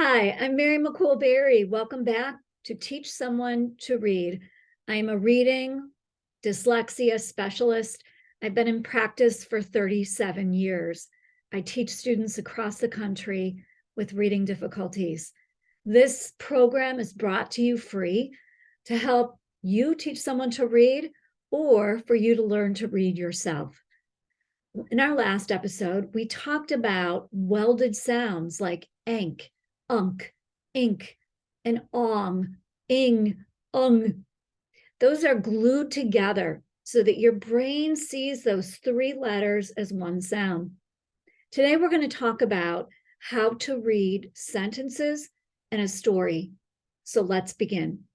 Hi, I'm Mary McCool-Berry. Welcome back to Teach Someone to Read. I'm a reading dyslexia specialist. I've been in practice for 37 years. I teach students across the country with reading difficulties. This program is brought to you free to help you teach someone to read or for you to learn to read yourself. In our last episode, we talked about welded sounds like ank, unk, ink, and ong, ing, ung. Those are glued together so that your brain sees those three letters as one sound. Today, we're going to talk about how to read sentences and a story. So let's begin.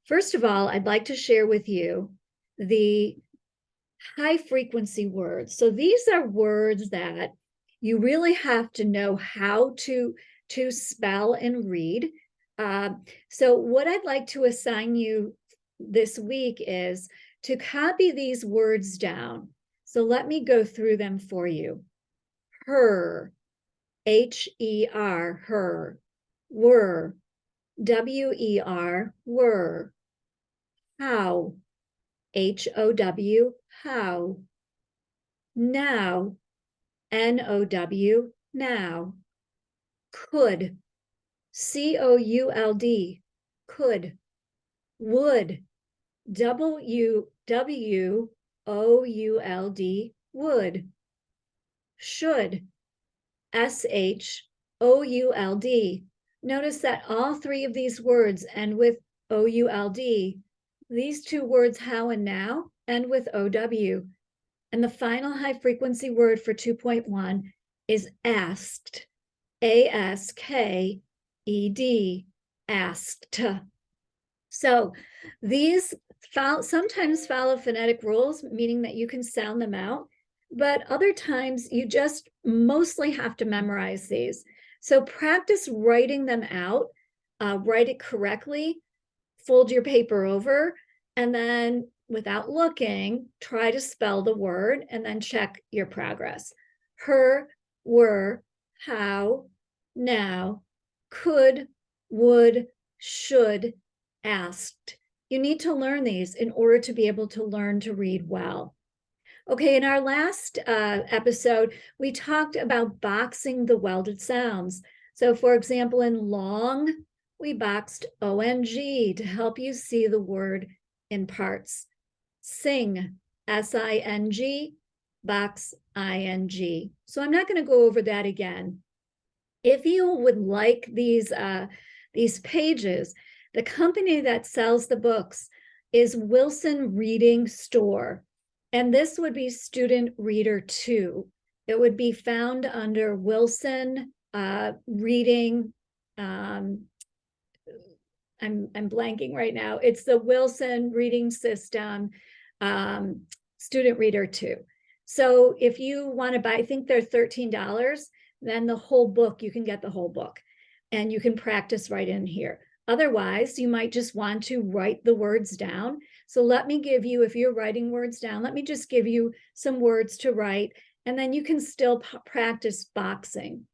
First of all, I'd like to share with you the high frequency words. So these are words that you really have to know how to spell and read. So what I'd like to assign you this week is to copy these words down. So let me go through them for you. Her, H-E-R, her. Were, W-E-R, were. How, H-O-W, how. Now, N-O-W, now. Could, C-O-U-L-D, could. Would, W-W-O-U-L-D, would. Should, S-H-O-U-L-D. Notice that all three of these words end with O-U-L-D. These two words, how and now, end with O-W. And the final high frequency word for 2.1 is asked, A-S-K-E-D, asked. So these sometimes follow phonetic rules, meaning that you can sound them out, but other times you just mostly have to memorize these. So practice writing them out, write it correctly, fold your paper over, and then without looking, try to spell the word and then check your progress. Her, were, how, now, could, would, should, asked. You need to learn these in order to be able to learn to read well. Okay, in our last episode, we talked about boxing the welded sounds. So for example, in long, we boxed O-N-G to help you see the word in parts. Sing, S-I-N-G, box I-N-G. So I'm not going to go over that again. If you would like these pages, the company that sells the books is Wilson Reading Store. And this would be Student Reader 2. It would be found under Wilson Reading. I'm blanking right now. It's the Wilson Reading System Student Reader 2. So if you want to buy, I think they're $13, then the whole book, you can get the whole book and you can practice right in here. Otherwise, you might just want to write the words down. So let me give you, if you're writing words down, let me just give you some words to write, and then you can still practice boxing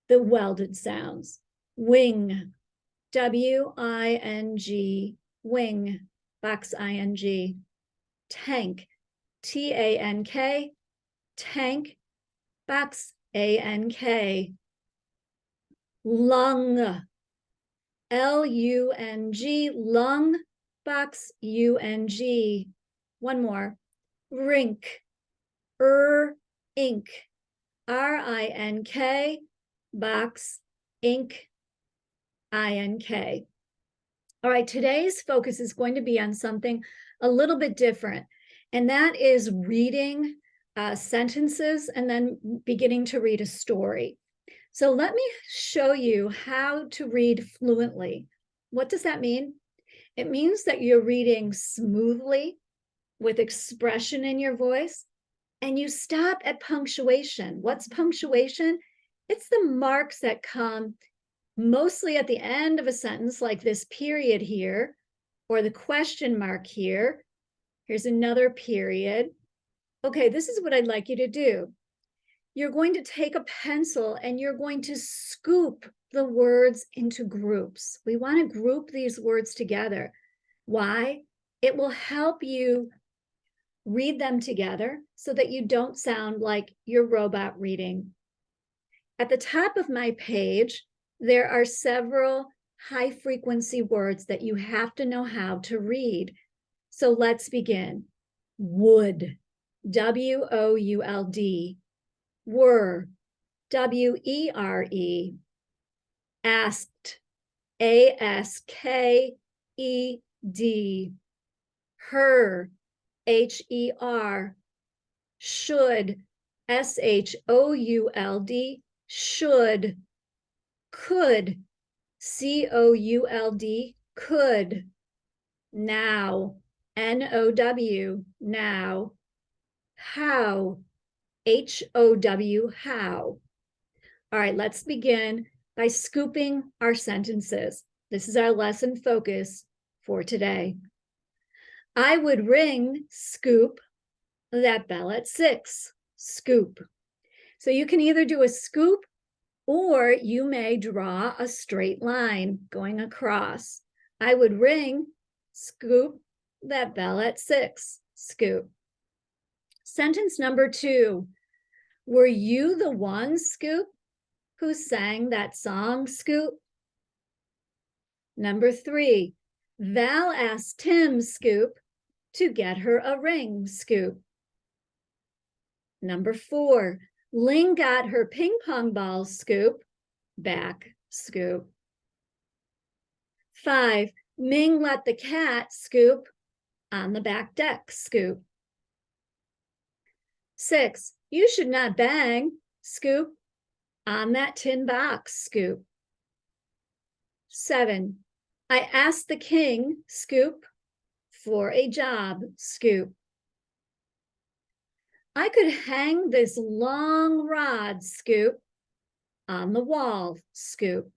the welded sounds. Wing, W-I-N-G, wing, box I-N-G. Tank, T-A-N-K, tank, box A-N-K. Lung, L-U-N-G, lung, box U-N-G. One more. Rink, ink, R-I-N-K, box ink, I-N-K. All right, today's focus is going to be on something a little bit different, and that is reading sentences and then beginning to read a story. So let me show you how to read fluently. What does that mean? It means that you're reading smoothly with expression in your voice, and you stop at punctuation. What's punctuation? It's the marks that come mostly at the end of a sentence, like this period here, or the question mark here. Here's another period. Okay, this is what I'd like you to do. you're going to take a pencil and you're going to scoop the words into groups. We want to group these words together. Why? It will help you read them together so that you don't sound like you're robot reading. At the top of my page, there are several high frequency words that you have to know how to read. So let's begin. Would, W-O-U-L-D. Were, W-E-R-E. Asked, A-S-K-E-D. Her, H-E-R. Should, S-H-O-U-L-D. Should. Could, C-O-U-L-D. Could. Now, N-O-W. Now. How, H-O-W. How. All right, let's begin by scooping our sentences. This is our lesson focus for today. I would ring, scoop, that bell at 6, scoop. So you can either do a scoop or you may draw a straight line going across. I would ring, scoop, that bell at 6, scoop. Sentence number 2, were you the one, scoop, who sang that song, scoop? Number 3, Val asked Tim, scoop, to get her a ring, scoop. Number 4, Ling got her ping pong ball, scoop, back, scoop. 5, Ming let the cat, scoop, on the back deck, scoop. 6, you should not bang, scoop, on that tin box, scoop. 7, I asked the king, scoop, for a job, scoop. I could hang this long rod, scoop, on the wall, scoop.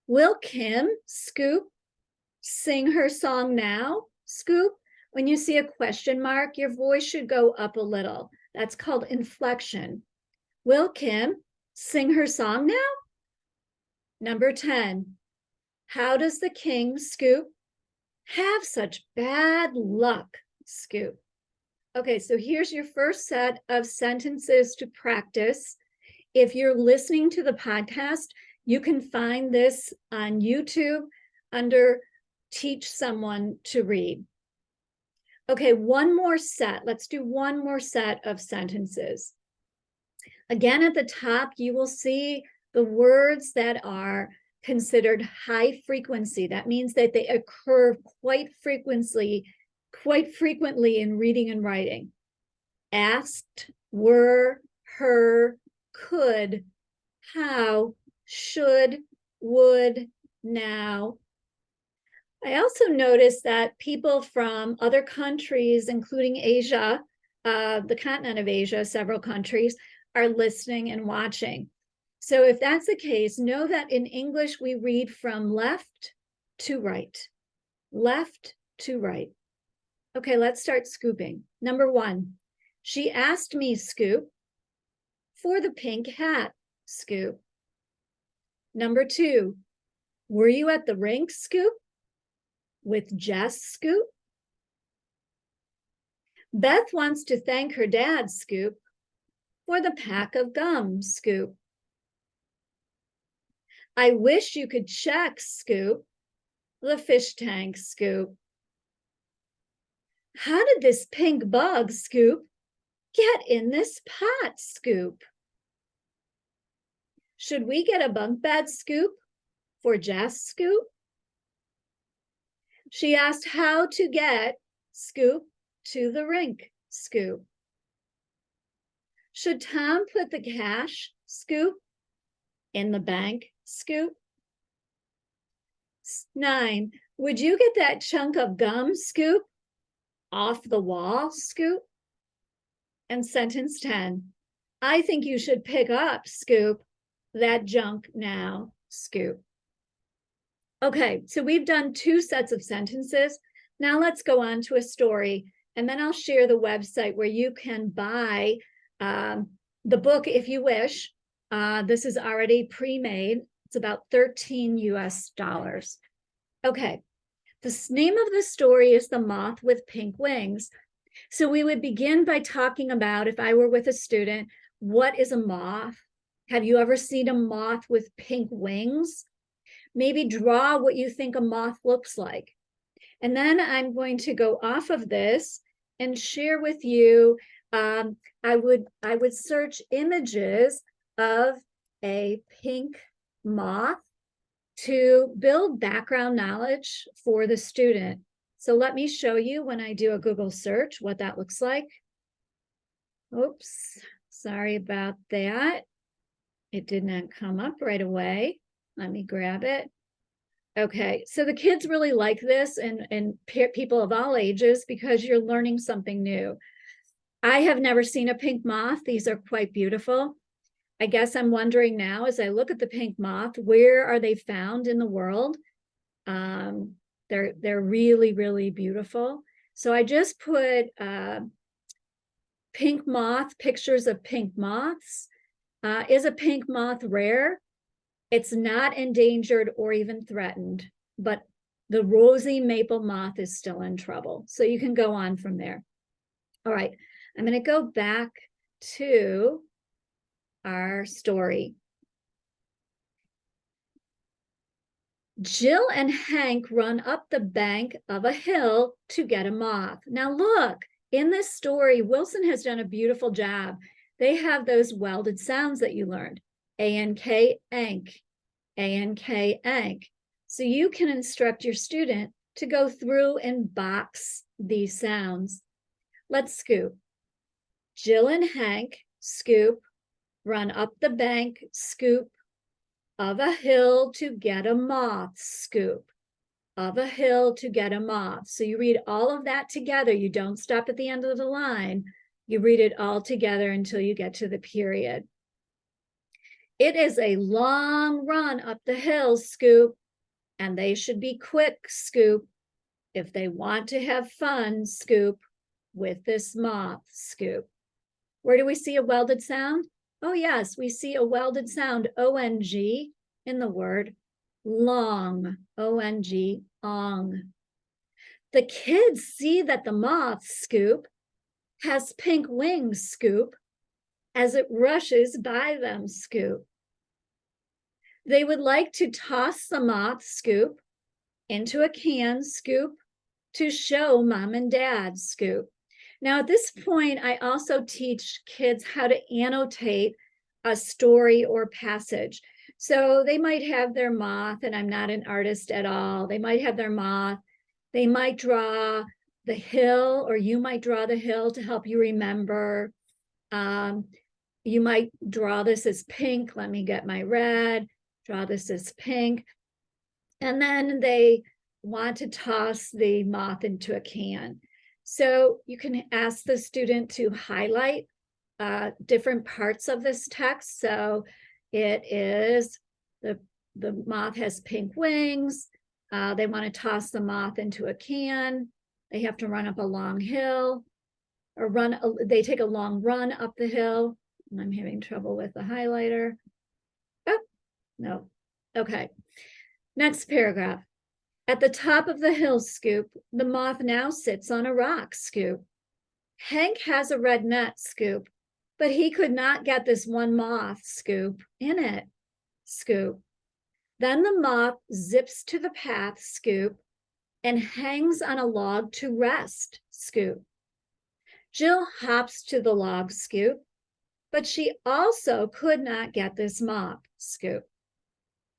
Will Kim, scoop, sing her song now, scoop? When you see a question mark, your voice should go up a little. That's called inflection. Will Kim sing her song now? Number 10, how does the king, scoop, have such bad luck, scoop? Okay, so here's your first set of sentences to practice. If you're listening to the podcast, you can find this on YouTube under Teach Someone to Read. Okay, one more set. Let's do one more set of sentences. Again, at the top, you will see the words that are considered high frequency. That means that they occur quite frequently in reading and writing. Asked, were, her, could, how, should, would, now. I also noticed that people from other countries, including Asia, the continent of Asia, several countries, are listening and watching. So if that's the case, know that in English, we read from left to right, left to right. Okay, let's start scooping. Number 1, she asked me, scoop, for the pink hat, scoop. Number 2, were you at the rink, scoop, with Jess, scoop? Beth wants to thank her dad, scoop, for the pack of gum, scoop. I wish you could check, scoop, the fish tank, scoop. How did this pink bug, scoop, get in this pot, scoop? Should we get a bunk bed, scoop, for Jess, scoop? She asked how to get, scoop, to the rink, scoop. Should Tom put the cash, scoop, in the bank, scoop? 9, would you get that chunk of gum, scoop, off the wall, scoop? And sentence 10, I think you should pick up, scoop, that junk now, scoop. Okay, so we've done 2 sets of sentences. Now let's go on to a story, and then I'll share the website where you can buy The book, if you wish, this is already pre-made. It's about 13 US dollars. Okay, the name of the story is The Moth with Pink Wings. So we would begin by talking about, if I were with a student, what is a moth? Have you ever seen a moth with pink wings? Maybe draw what you think a moth looks like. And then I'm going to go off of this and share with you, I would search images of a pink moth to build background knowledge for the student. So let me show you when I do a Google search what that looks like. Oops, sorry about that. It did not come up right away. Let me grab it. Okay, so the kids really like this, and people of all ages, because you're learning something new. I have never seen a pink moth. These are quite beautiful. I guess I'm wondering now, as I look at the pink moth, where are they found in the world? They're really, really beautiful. So I just put pink moth, pictures of pink moths. Is a pink moth rare? It's not endangered or even threatened, but the rosy maple moth is still in trouble. So you can go on from there. All right, I'm going to go back to our story. Jill and Hank run up the bank of a hill to get a moth. Now look, in this story, Wilson has done a beautiful job. They have those welded sounds that you learned. A-N-K, ank. A-N-K, ank. So you can instruct your student to go through and box these sounds. Let's scoop. Jill and Hank scoop, run up the bank, scoop, of a hill to get a moth, scoop, of a hill to get a moth. So you read all of that together. You don't stop at the end of the line. You read it all together until you get to the period. It is a long run up the hill, scoop, and they should be quick, scoop, if they want to have fun, scoop, with this moth, scoop. Where do we see a welded sound? Oh yes, we see a welded sound, O-N-G, in the word long, O-N-G, ong. The kids see that the moth, scoop, has pink wings, scoop, as it rushes by them, scoop. They would like to toss the moth, scoop, into a can, scoop, to show mom and dad, scoop. Now at this point, I also teach kids how to annotate a story or passage. So they might have their moth, and I'm not an artist at all. They might have their moth. They might draw the hill, or you might draw the hill to help you remember. You might draw this as pink. Let me get my red. Draw this as pink. And then they want to toss the moth into a can. So you can ask the student to highlight different parts of this text. So it is the moth has pink wings. They want to toss the moth into a can. They have to run up a long hill, or they take a long run up the hill. And I'm having trouble with the highlighter. Oh, no. Okay. Next paragraph. At the top of the hill, scoop, the moth now sits on a rock, scoop. Hank has a red net, scoop, but he could not get this one moth, scoop, in it, scoop. Then the moth zips to the path, scoop, and hangs on a log to rest, scoop. Jill hops to the log, scoop, but she also could not get this moth, scoop.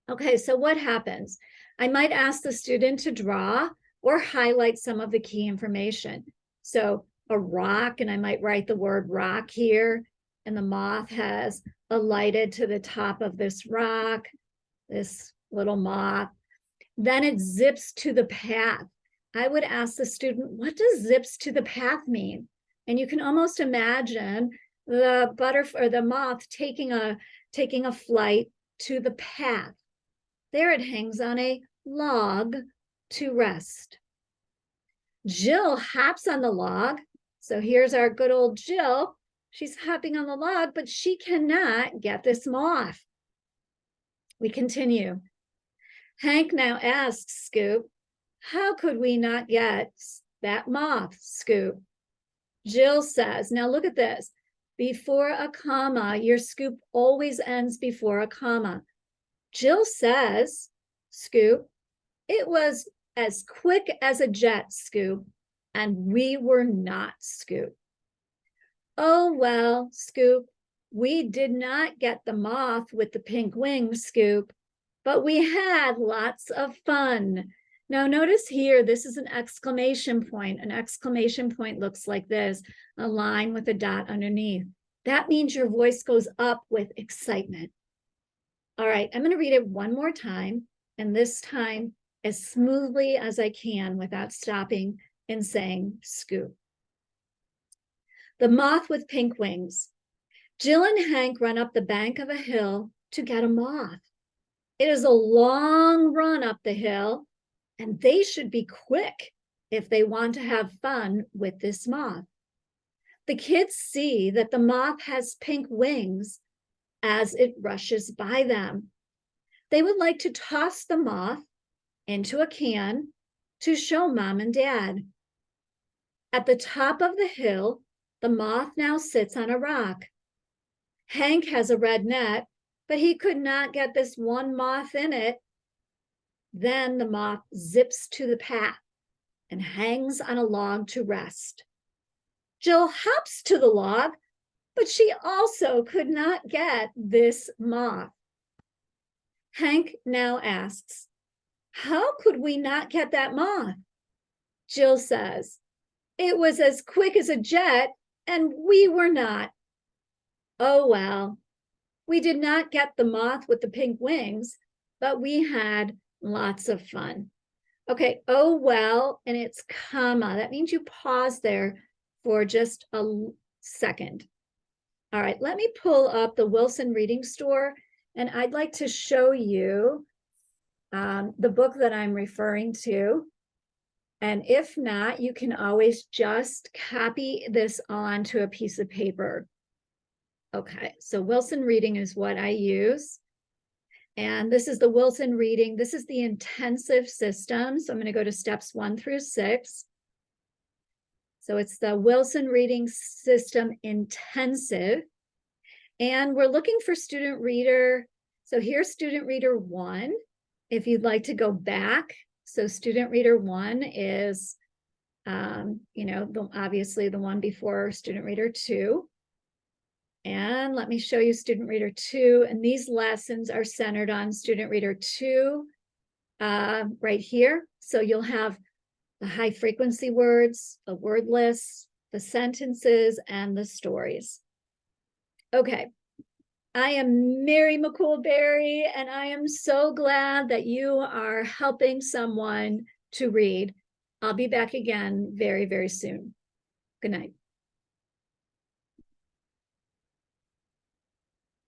Okay, so what happens? I might ask the student to draw or highlight some of the key information. So a rock, and I might write the word rock here, and the moth has alighted to the top of this rock, this little moth. Then it zips to the path. I would ask the student, what does zips to the path mean? And you can almost imagine the butterfly or the moth taking a flight to the path. There it hangs on a log to rest. Jill hops on the log. So here's our good old Jill. She's hopping on the log, but she cannot get this moth. We continue. Hank now asks Scoop, how could we not get that moth, Scoop? Jill says, now look at this. Before a comma, your Scoop always ends before a comma. Jill says, Scoop, it was as quick as a jet, Scoop, and we were not, Scoop. Oh, well, Scoop, we did not get the moth with the pink wings, Scoop, but we had lots of fun. Now notice here, this is an exclamation point. An exclamation point looks like this, a line with a dot underneath. That means your voice goes up with excitement. All right, I'm going to read it one more time, and this time as smoothly as I can without stopping and saying Scoop. The moth with pink wings. Jill and Hank run up the bank of a hill to get a moth. It is a long run up the hill, and they should be quick if they want to have fun with this moth. The kids see that the moth has pink wings as it rushes by them. They would like to toss the moth into a can to show Mom and Dad. At the top of the hill, the moth now sits on a rock. Hank has a red net, but he could not get this one moth in it. Then the moth zips to the path and hangs on a log to rest. Jill hops to the log, but she also could not get this moth. Hank now asks, how could we not get that moth? Jill says, it was as quick as a jet, and we were not. Oh, well, we did not get the moth with the pink wings, but we had lots of fun. Okay, oh, well, and it's comma. That means you pause there for just a second. All right, let me pull up the Wilson Reading Store, and I'd like to show you the book that I'm referring to. And if not, you can always just copy this onto a piece of paper. Okay, so Wilson Reading is what I use. And this is the Wilson Reading. This is the intensive system. So I'm going to go to steps 1 through 6. So it's the Wilson Reading System Intensive. And we're looking for student reader. So here's student reader 1. If you'd like to go back. So student reader 1 is, obviously the one before student reader 2. And let me show you student reader 2. And these lessons are centered on student reader 2 right here. So you'll have the high frequency words, the word lists, the sentences, and the stories. Okay, I am Mary McCool-Berry, and I am so glad that you are helping someone to read. I'll be back again very, very soon. Good night.